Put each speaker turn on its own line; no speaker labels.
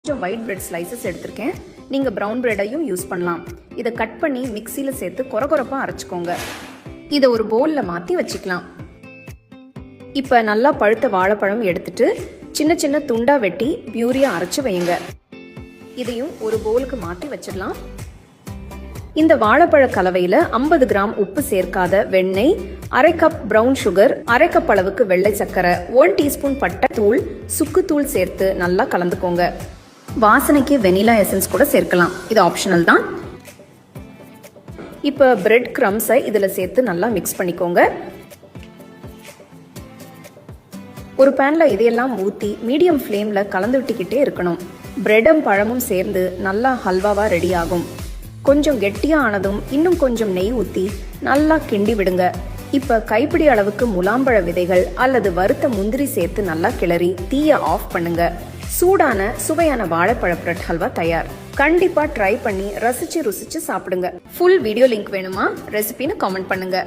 கொஞ்சம் white bread slices எடுத்திருக்கேன். நீங்கள் ப்ரௌன் பிரெட்டையும் யூஸ் பண்ணலாம். இதை கட் பண்ணி மிக்சியில் சேர்த்து கொரகொரப்பாக அரைச்சிக்கோங்க. இதை ஒரு பவுலில் மாற்றி வச்சுக்கலாம். இப்போ நல்லா பழுத்த வாழைப்பழம் எடுத்துட்டு சின்ன சின்ன துண்டாக வெட்டி பியூரியாக அரைச்சி வையுங்க. இதையும் ஒரு பவுலுக்கு மாற்றி வச்சிடலாம். இந்த வாழைப்பழ கலவையில் 50 கிராம் உப்பு சேர்க்காத வெண்ணெய், அரை கப் ப்ரௌன் சுகர், அரை கப் அளவுக்கு வெள்ளை சர்க்கரை, 1 டீஸ்பூன் பட்டை தூள், சுக்குத்தூள் சேர்த்து நல்லா கலந்துக்கோங்க. வாசனைக்கு வெனிலா எசன்ஸ் கூட சேர்க்கலாம். இது ஆப்ஷனல் தான். இப்போ பிரெட் கிரம்ஸை இதில் சேர்த்து நல்லா மிக்ஸ் பண்ணிக்கோங்க. ஒரு பேனில் இதையெல்லாம் ஊற்றி மீடியம் ஃப்ளேமில் கலந்து விட்டுக்கிட்டே இருக்கணும். பிரெட்டும் பழமும் சேர்ந்து நல்லா ஹல்வாவாக ரெடி ஆகும். கொஞ்சம் கெட்டியாக ஆனதும் இன்னும் கொஞ்சம் நெய் ஊற்றி நல்லா கிண்டி விடுங்க. இப்போ கைப்பிடி அளவுக்கு முலாம்பழ விதைகள் அல்லது வறுத்த முந்திரி சேர்த்து நல்லா கிளறி தீயை ஆஃப் பண்ணுங்க. சூடான சுவையான வாழைப்பழ பிரெட் ஹல்வா தயார். கண்டிப்பா ட்ரை பண்ணி ரசிச்சு ருசிச்சு சாப்பிடுங்க. ஃபுல் வீடியோ லிங்க் வேணுமா? ரெசிபின்னு கமெண்ட் பண்ணுங்க.